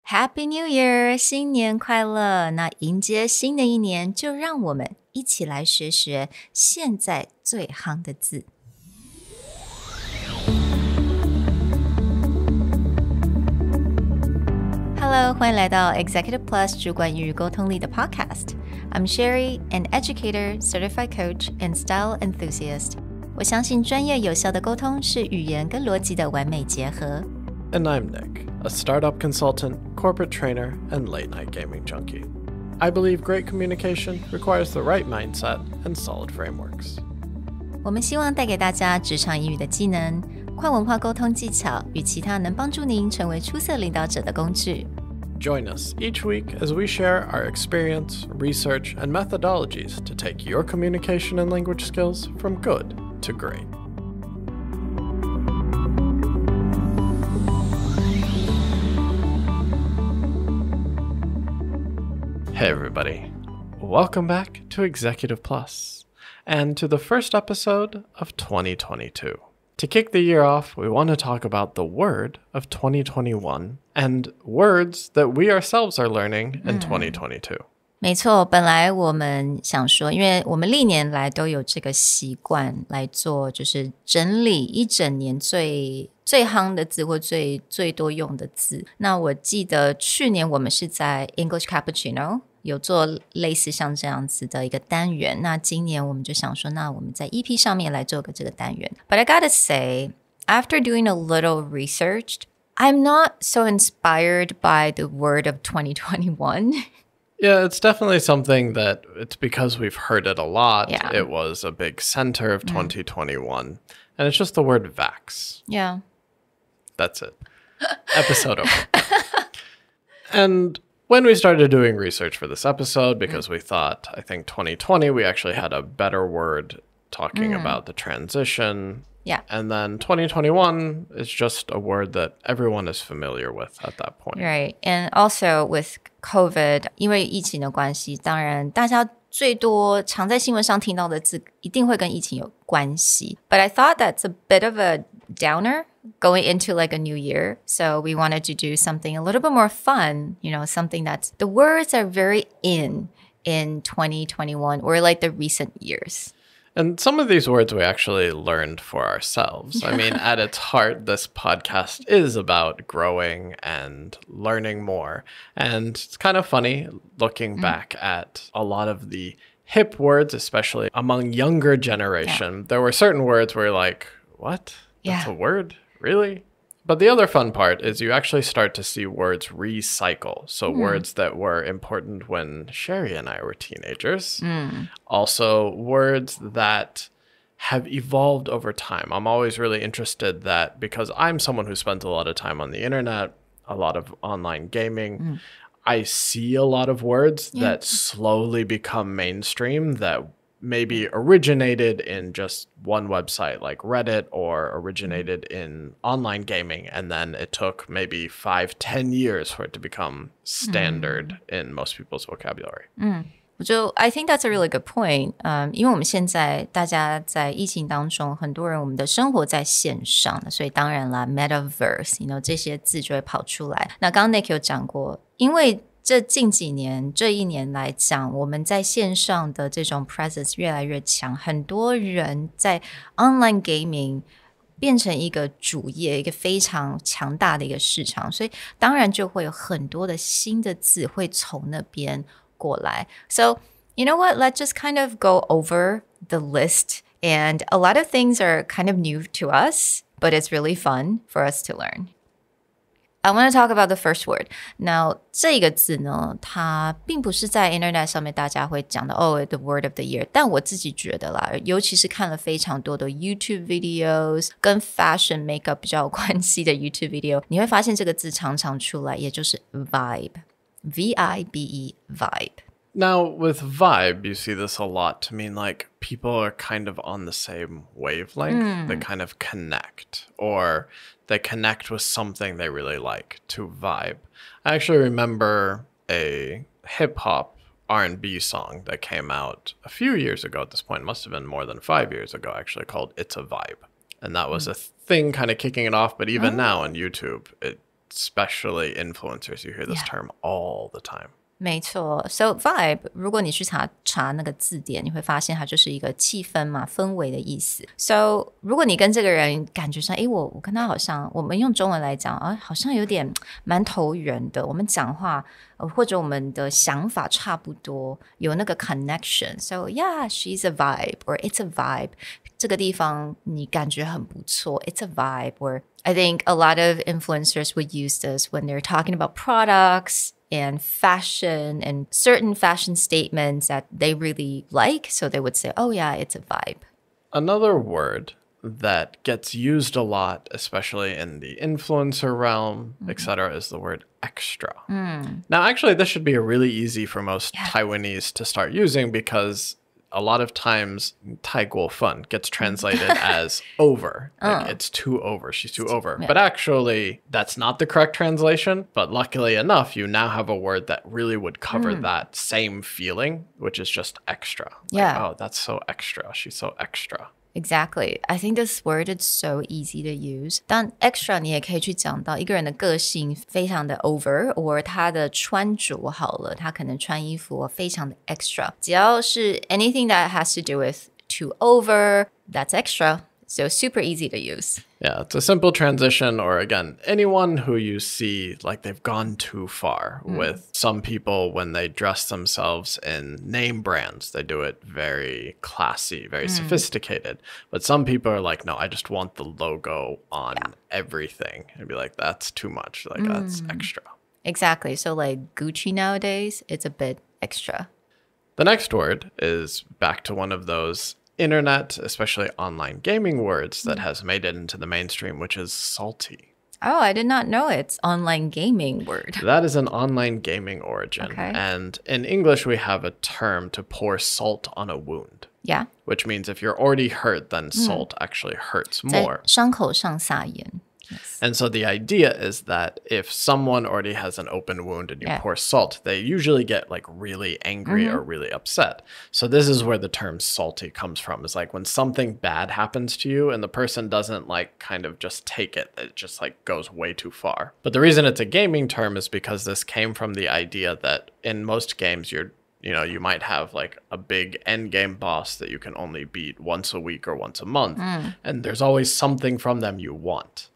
Happy New Year! 新年快乐！那迎接新的一年，就让我们一起来学学现在最夯的字。Hello， 欢迎来到 Executive Plus 主管与沟通力的 Podcast。I'm Sherry, an educator, certified coach, and style enthusiast. 我相信专业有效的沟通是语言跟逻辑的完美结合。And I'm Nick, a startup consultant, corporate trainer, and late-night gaming junkie. I believe great communication requires the right mindset and solid frameworks. 我们希望带给大家职场英语的技能、跨文化沟通技巧与其他能帮助您成为出色领导者的工具。Join us each week as we share our experience, research, and methodologies to take your communication and language skills from good to great. Hey everybody, welcome back to Executive Plus and to the first episode of 2022. To kick the year off, we want to talk about the word of 2021 and words that we ourselves are learning in 2022. 没错，本来我们想说，因为我们历年来都有这个习惯来做，就是整理一整年最夯的字或最多用的字。那我记得去年我们是在 English Cappuccino 有做类似像这样子的一个单元。那今年我们就想说，那我们在 EP 上面来做个这个单元。But I gotta say, after doing a little research, I'm not so inspired by the word of 2021. Yeah, it's definitely something that it's because we've heard it a lot. Yeah. It was a big center of 2021. And it's just the word vax. Yeah. That's it. Episode over. And when we started doing research for this episode, because we thought, I think 2020, we actually had a better word talking about the transition. Yeah. And then 2021 is just a word that everyone is familiar with at that point. Right. And also with COVID, 因为疫情的关系，当然大家最多常在新闻上听到的字一定会跟疫情有关系。But I thought that's a bit of a downer going into like a new year. So we wanted to do something a little bit more fun, something that's the words are very in 2021 or like the recent years. And some of these words we actually learned for ourselves. I mean, at its heart, this podcast is about growing and learning more. And it's kind of funny looking back at a lot of the hip words, especially among younger generation. Yeah. There were certain words where you're like, what? That's a word? Really? But the other fun part is you actually start to see words recycle. So words that were important when Sherry and I were teenagers. Also, words that have evolved over time. I'm always really interested that because I'm someone who spends a lot of time on the internet, a lot of online gaming, I see a lot of words that slowly become mainstream that maybe originated in just one website like Reddit or originated in online gaming. And then it took maybe 5-10 years for it to become standard in most people's vocabulary. I think that's a really good point. 因为我们现在大家在疫情当中，很多人我们的生活在线上的，所以当然啦 ，metaverse， 这些字就会跑出来。那刚刚 Nick 有讲过，因为这近几年这一年来讲，我们在线上的这种 presence 越来越强，很多人在 online gaming 变成一个主业，一个非常强大的一个市场，所以当然就会有很多的新的字会从那边过来。So, you know what? Let's just kind of go over the list. And a lot of things are kind of new to us, but it's really fun for us to learn. I want to talk about the first word. Now, 这个字呢，它并不是在 internet 上面大家会讲的the word of the year. 但我自己觉得啦，尤其是看了非常多的 YouTube videos 跟 fashion makeup 比较有关系的 YouTube video, 你会发现这个字常常出来，也就是 vibe. V-I-B-E, vibe. Now, with vibe, you see this a lot to mean like people are kind of on the same wavelength. They kind of connect, or they connect with something they really like to vibe. I actually remember a hip-hop R&B song that came out a few years ago at this point. It must have been more than 5 years ago, actually, called It's a Vibe. And that was a thing kind of kicking it off. But even now on YouTube, especially influencers. You hear this term all the time. 没错 ，So vibe， 如果你去查那个字典，你会发现它就是一个气氛嘛，氛围的意思。So 如果你跟这个人感觉上，诶，我跟他好像，我们用中文来讲啊，好像有点蛮投缘的。我们讲话或者我们的想法差不多，有那个 connection。So yeah, she's a vibe or it's a vibe。这个地方你感觉很不错 ，it's a vibe. Or I think a lot of influencers would use this when they're talking about products.And fashion and certain fashion statements that they really like. So they would say, oh yeah, it's a vibe. Another word that gets used a lot, especially in the influencer realm, etc., is the word extra. Now, actually, this should be really easy for most Taiwanese to start using because a lot of times 太过分 gets translated as over. Like it's too over. She's too over. But actually, that's not the correct translation. But luckily enough, you now have a word that really would cover that same feeling, which is just extra. Like, oh, that's so extra. She's so extra. Exactly. I think this word is so easy to use. 但 extra 你也可以去讲到一个人的个性非常的 over， 或他的穿着好了，他可能穿衣服非常的 extra。只要是 anything that has to do with too over, that's extra. So super easy to use. Yeah, it's a simple transition, or again, anyone who you see like they've gone too far with some people when they dress themselves in name brands, they do it very classy, very sophisticated. But some people are like, no, I just want the logo on everything. And be like, that's too much. Like that's extra. Exactly. So like Gucci nowadays, it's a bit extra. The next word is back to one of those internet, especially online gaming words that has made it into the mainstream, which is salty. Oh, I did not know it's online gaming word. That is an online gaming origin. Okay. And in English, we have a term to pour salt on a wound. Yeah. Which means if you're already hurt, then salt actually hurts more. 在伤口上撒盐. Yes. And so the idea is that if someone already has an open wound and you pour salt, they usually get like really angry or really upset. So this is where the term salty comes from. It's like when something bad happens to you and the person doesn't like kind of just take it. It just like goes way too far. But the reason it's a gaming term is because this came from the idea that in most games you might have like a big end game boss that you can only beat once a week or once a month. And there's always something from them you want.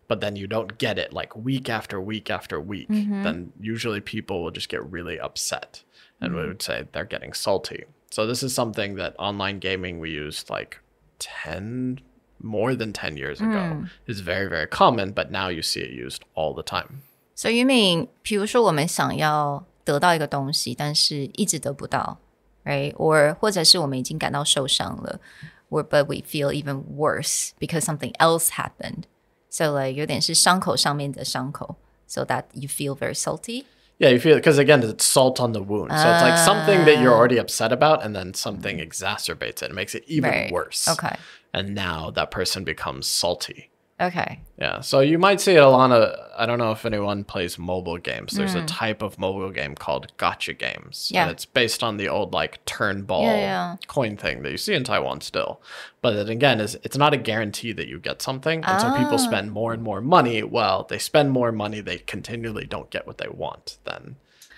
But then you don't get it like week after week after week, then usually people will just get really upset and we would say they're getting salty. So this is something that online gaming we used like more than 10 years ago. It's very, very common, but now you see it used all the time. So you mean, 比如说我们想要得到一个东西，但是一直得不到 right? Or 或者是我们已经感到受伤了 but we feel even worse because something else happened.So like 有点是伤口上面的伤口 so that you feel very salty? Yeah, you feel it because again, it's salt on the wound. So it's like something that you're already upset about and then something exacerbates it and makes it even worse. Okay. And now that person becomes salty. Okay. Yeah, so you might see it a lot of, I don't know if anyone plays mobile games. There's a type of mobile game called gotcha games. Yeah. And it's based on the old like turn ball coin thing that you see in Taiwan still. But then again, it's not a guarantee that you get something. And so people spend more and more money. Well, they spend more money, they continually don't get what they want. Then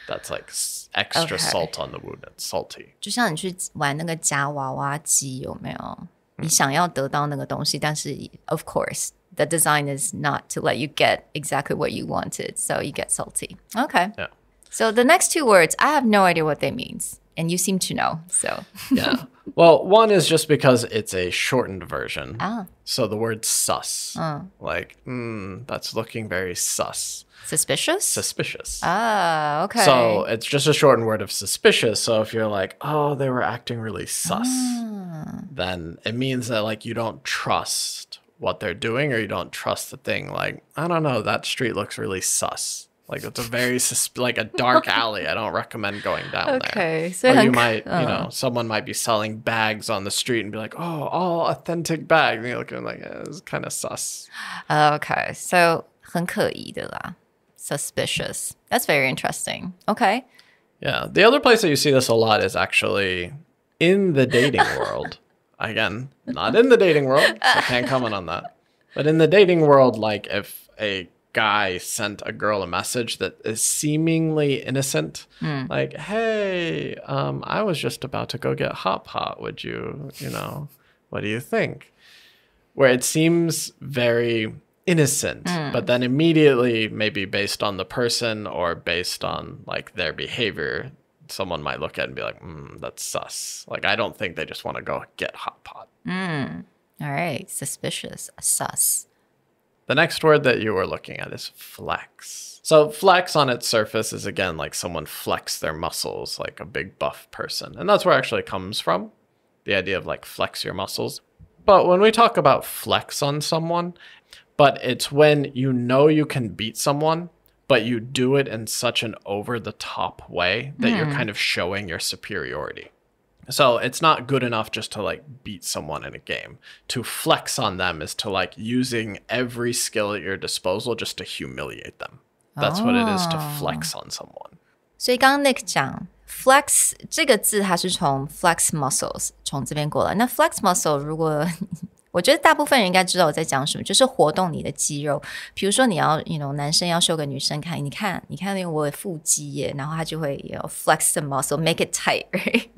that's like extra salt on the wound. It's salty. 就像你去玩那个夹娃娃机有没有？你想要得到那个东西，但是 of course.The design is not to let you get exactly what you wanted, so you get salty. Okay. Yeah. So the next two words, I have no idea what they mean, and you seem to know. So. Yeah. Well, one is just because it's a shortened version. So the word sus, like, that's looking very sus. Suspicious? Suspicious. Okay. So it's just a shortened word of suspicious. So if you're like, oh, they were acting really sus, then it means that like you don't trust what they're doing or you don't trust the thing. Like, I don't know, that street looks really sus. Like it's a very like a dark alley. I don't recommend going down there. So or you might, someone might be selling bags on the street and be like, oh, all authentic bags. And you're looking like, it's kind of sus. Okay. So 很可疑的啦. Suspicious. That's very interesting. Okay. Yeah. The other place that you see this a lot is actually in the dating world. Again, not in the dating world, so I can't comment on that. But in the dating world, like if a guy sent a girl a message that is seemingly innocent. Like, hey, I was just about to go get hot pot. Would you, what do you think? Where it seems very innocent, but then immediately, maybe based on the person or based on like their behavior, someone might look at it and be like, that's sus. Like, I don't think they just want to go get hot pot. All right. Suspicious. Sus. The next word that you were looking at is flex. So flex on its surface is, again, like someone flex their muscles, like a big buff person. And that's where it actually comes from, the idea of like flex your muscles. But when we talk about flex on someone, but it's when you know you can beat someone, but you do it in such an over-the-top way that you're kind of showing your superiority. So it's not good enough just to like beat someone in a game. To flex on them is to like using every skill at your disposal just to humiliate them. That's what it is to flex on someone. 所以刚刚 Nick 讲 flex 这个字，它是从 flex muscles 从这边过来。那 flex muscle 如果我觉得大部分人应该知道我在讲什么，就是活动你的肌肉。比如说你要男生要秀给女生看，你看我有腹肌耶，然后他就会flex the muscle, make it tight, right?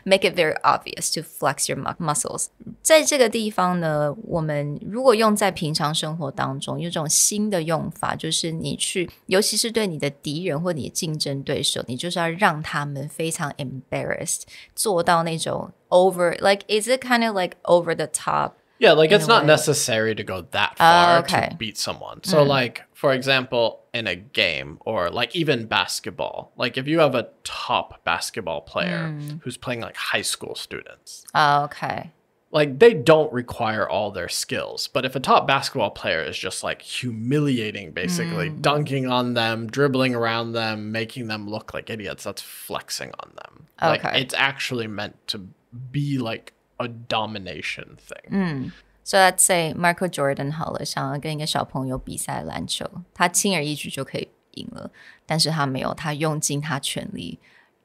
Make it very obvious to flex your muscles. 在这个地方呢，我们如果用在平常生活当中，有种新的用法，就是你去，尤其是对你的敌人或你的竞争对手，你就是要让他们非常 embarrassed, 做到那种 over, like, is it kind of like over the top?Yeah, like it's not necessary to go that far to beat someone. So like, for example, in a game or like even basketball, like if you have a top basketball player who's playing like high school students. Like they don't require all their skills. But if a top basketball player is just like humiliating, basically dunking on them, dribbling around them, making them look like idiots, that's flexing on them. Like it's actually meant to be like a domination thing. So let's say Michael Jordan 好了，想要跟一个小朋友比赛篮球，他轻而易举就可以赢了，但是他没有，他用尽他全力，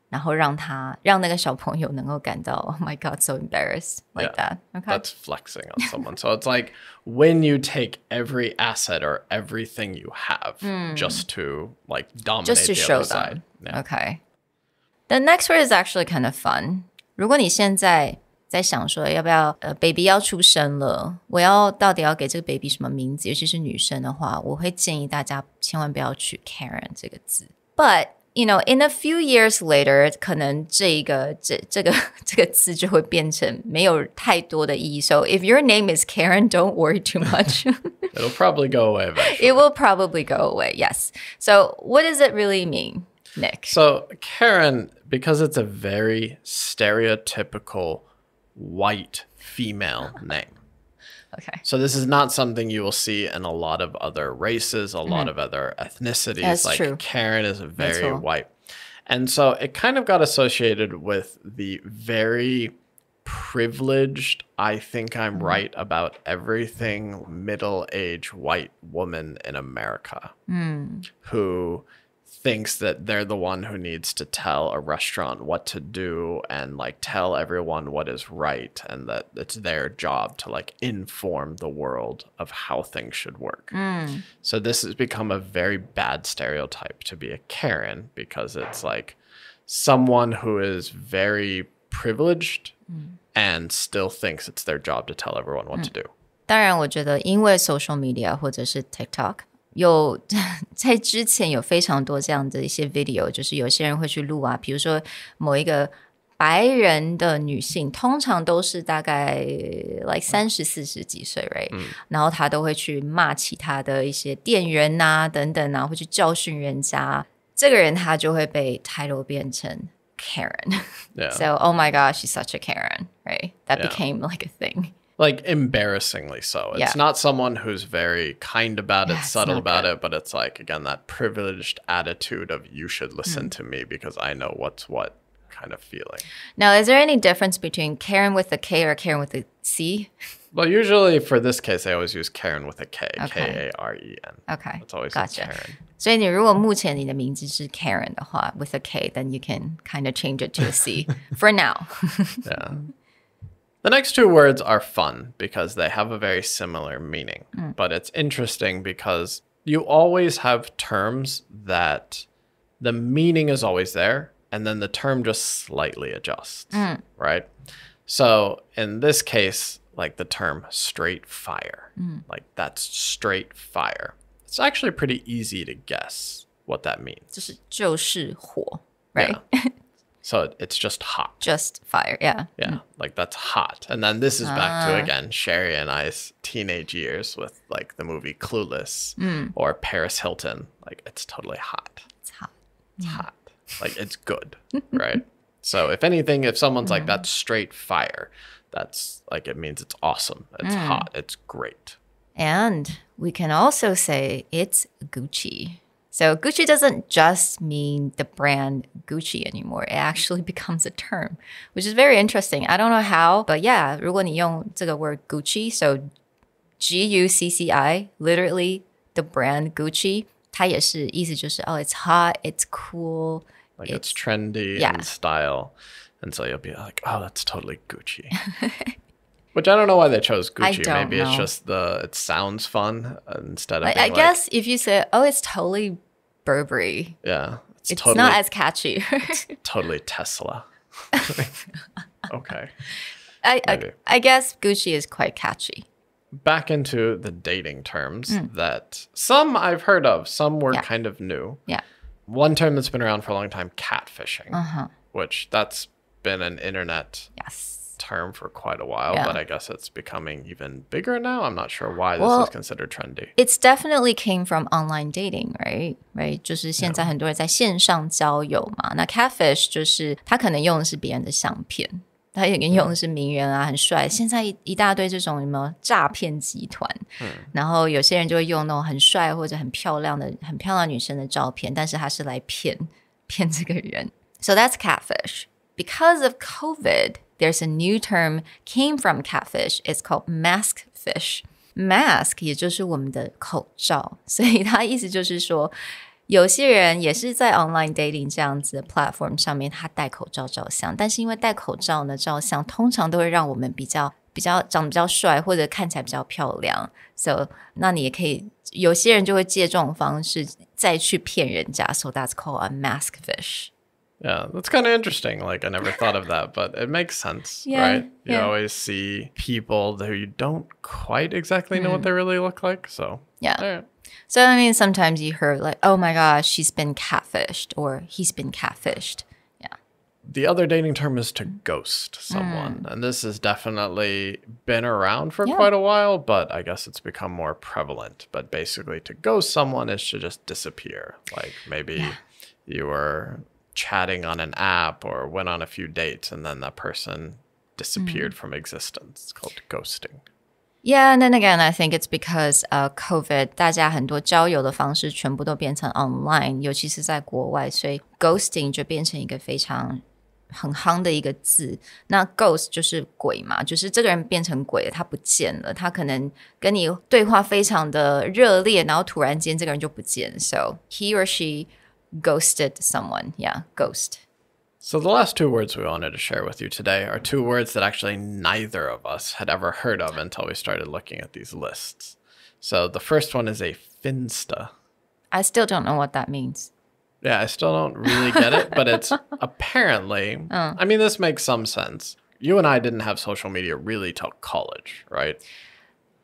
然后让那个小朋友能够感到 Oh my God, so embarrassed like that. Okay, that's flexing on someone. So it's like when you take every asset or everything you have just to like dominate just to the show other side. Them. Okay. The next word is actually kind of fun. 如果你现在在想说要不要baby 要出生了，我到底要给这个 baby 什么名字，尤其是女生的话，我会建议大家千万不要取 Karen 这个字。But in a few years later， 可能这个字就会变成没有太多的意义。So if your name is Karen, don't worry too much. It'll probably go away eventually. It will probably go away, yes. So what does it really mean, Nick? So Karen, because it's a very stereotypical white female name. Okay. So this is not something you will see in a lot of other races, a lot of other ethnicities. That's like true. Karen is very white. And so it kind of got associated with the very privileged, I think I'm right about everything, middle-aged white woman in America who thinks that they're the one who needs to tell a restaurant what to do and like tell everyone what is right, and that it's their job to like inform the world of how things should work. So this has become a very bad stereotype to be a Karen, because it's like someone who is very privileged and still thinks it's their job to tell everyone what to do. 当然我觉得因为 social media 或者是 TikTok在之前有非常多这样的一些 video， 就是有些人会去录啊，比如说某一个白人的女性，通常都是大概 like 30-40几岁 right？然后她都会去骂其他的一些店员啊等等啊，会去教训人家，这个人他就会被 title 变成 Karen. So oh my gosh, she's such a Karen, right? That became like a thing. Like embarrassingly so. It's not someone who's very kind about it, subtle about it, but it's like, again, that privileged attitude of you should listen to me because I know what's what kind of feeling. Now, is there any difference between Karen with a K or Karen with a C? Well, usually for this case, I always use Karen with a K, K-A-R-E-N. Okay. It's always gotcha. Karen. 所以你如果目前你的名字是 Karen 的话 with a K, then you can kind of change it to a C for now. The next two words are fun because they have a very similar meaning. But it's interesting because you always have terms that the meaning is always there, and then the term just slightly adjusts, right? So in this case, like the term straight fire, like that's straight fire. It's actually pretty easy to guess what that means. 就是火, right? Yeah. So it's just hot. Just fire, yeah. Yeah, like that's hot. And then this is back to, again, Sherry and I's teenage years with like the movie Clueless or Paris Hilton. Like it's totally hot. It's hot. It's hot. Like it's good, right? So if anything, if someone's like, that's straight fire, that's like, it means it's awesome. It's hot. It's great. And we can also say it's Gucci. So Gucci doesn't just mean the brand Gucci anymore. It actually becomes a term, which is very interesting. I don't know how, but yeah, 如果你用这个 word Gucci, so Gucci, literally the brand Gucci, 它也是意思就是 oh, it's hot, it's cool. Like it's trendy in style. And so you'll be like, oh, that's totally Gucci. Which I don't know why they chose Gucci. Maybe it's just it sounds fun instead of being I guess if you say, oh, it's totally Burberry. Yeah. It's totally, not as catchy. It's totally Tesla. Okay. I guess Gucci is quite catchy. Back into the dating terms that some I've heard of, some were kind of new. Yeah. One term that's been around for a long time, catfishing, which that's been an internet term for quite a while, but I guess it's becoming even bigger now. I'm not sure why this is considered trendy. It's definitely came from online dating, right? Right? 就是现在很多人在线上交友嘛。那 catfish 就是他可能用的是别人的相片，他也用的是名人啊，很帅。现在一大堆这种有没有诈骗集团？然后有些人就会用那种很帅或者很漂亮女生的照片，但是他是来骗这个人。So that's catfish. Because of COVID, there's a new term came from catfish. It's called maskfish. Mask 也就是我们的口罩，所以它意思就是说，有些人也是在 online dating 这样子的 platform 上面，他戴口罩照相，但是因为戴口罩呢，照相通常都会让我们比较长得比较帅，或者看起来比较漂亮。So 那你也可以，有些人就会借这种方式再去骗人家。So that's called a maskfish. Yeah, that's kind of interesting. Like, I never thought of that, but it makes sense, right? You always see people who you don't quite exactly know what they really look like. So, yeah. So, I mean, sometimes you heard like, oh my gosh, she's been catfished or he's been catfished. Yeah. The other dating term is to ghost someone. And this has definitely been around for quite a while, but I guess it's become more prevalent. But basically, to ghost someone is to just disappear. Like, maybe you were chatting on an app or went on a few dates and then that person disappeared from existence. It's called ghosting. Yeah, and then again, I think it's because COVID, 大家很多交友的方式全部都变成 online, 尤其是在国外，所以 ghosting 就变成一个非常很夯的一个字。那 ghost 就是鬼嘛，就是这个人变成鬼了，他不见了，他可能跟你对话非常的热烈，然后突然间这个人就不见了。So he or she ghosted someone. Yeah, ghost. So the last two words we wanted to share with you today are two words that actually neither of us had ever heard of until we started looking at these lists. So the first one is a Finsta. I still don't know what that means. Yeah, I still don't really get it, but it's apparently, I mean, this makes some sense. You and I didn't have social media really till college, right?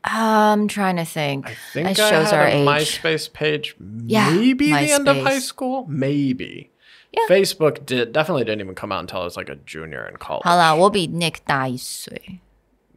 I'm trying to think. I think it shows I our had a age. MySpace page, maybe the end of high school, maybe. Yeah. Facebook definitely didn't even come out until I was like a junior in college. 好啦，我比 Nick 大1岁.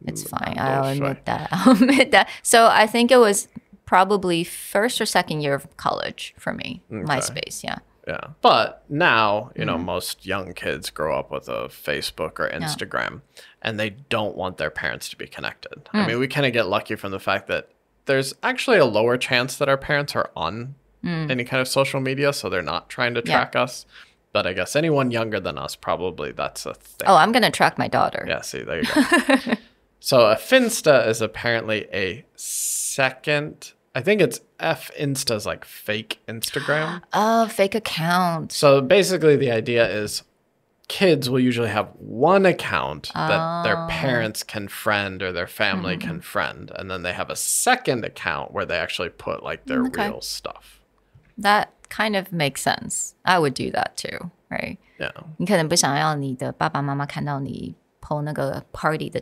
It's fine. I'll admit that. So I think it was probably first or second year of college for me. Okay. MySpace, yeah. Yeah. But now, you know, most young kids grow up with a Facebook or Instagram and they don't want their parents to be connected. I mean, we kind of get lucky from the fact that there's actually a lower chance that our parents are on any kind of social media, so they're not trying to track us. But I guess anyone younger than us, probably that's a thing. Oh, I'm going to track my daughter. Yeah, see, there you go. So a Finsta is apparently a second... I think it's Finsta's like fake Instagram. Oh, fake account. So basically the idea is kids will usually have one account that their parents can friend or their family can friend. And then they have a second account where they actually put like their real stuff. That kind of makes sense. I would do that too, right? Yeah. 你可能不想要你的爸爸妈妈看到你 po 那个 party 的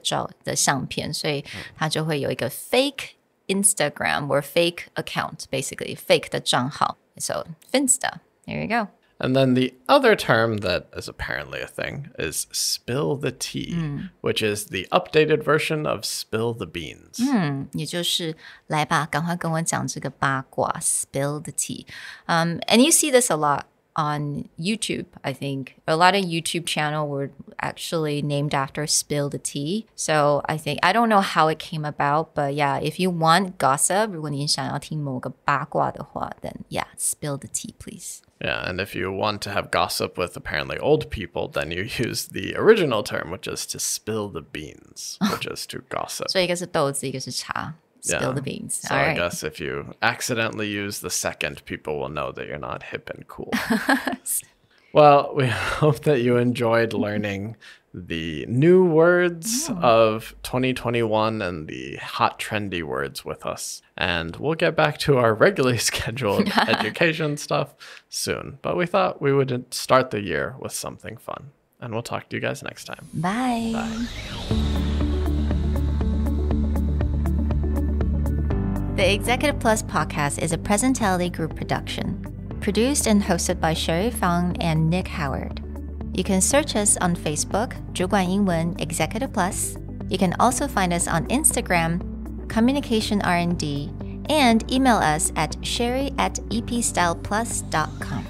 相片，所以他就会有一个 fake Instagram or fake account, basically fake 的账号. So Finsta, there you go. And then the other term that is apparently a thing is spill the tea, which is the updated version of spill the beans. 也就是来吧，赶快跟我讲这个八卦 spill the tea. And you see this a lot on YouTube, I think. A lot of YouTube channels were actually named after spill the tea. So I don't know how it came about, but yeah, if you want gossip, 如果你想要听某个八卦的话, then yeah, spill the tea, please. Yeah, and if you want to have gossip with apparently old people, then you use the original term, which is to spill the beans, which is to gossip. 所以一个是豆子，一个是茶。Spill the beans. So All I right. guess if you accidentally use the second, people will know that you're not hip and cool. Well, we hope that you enjoyed learning the new words of 2021 and the hot trendy words with us. And we'll get back to our regularly scheduled education stuff soon. But we thought we would start the year with something fun. And we'll talk to you guys next time. Bye. Bye. The Executive Plus podcast is a Presentality Group production, produced and hosted by Sherry Fang and Nick Howard. You can search us on Facebook, 主管英文 Executive Plus. You can also find us on Instagram, Communication R&D, and email us at sherry@epstyleplus.com.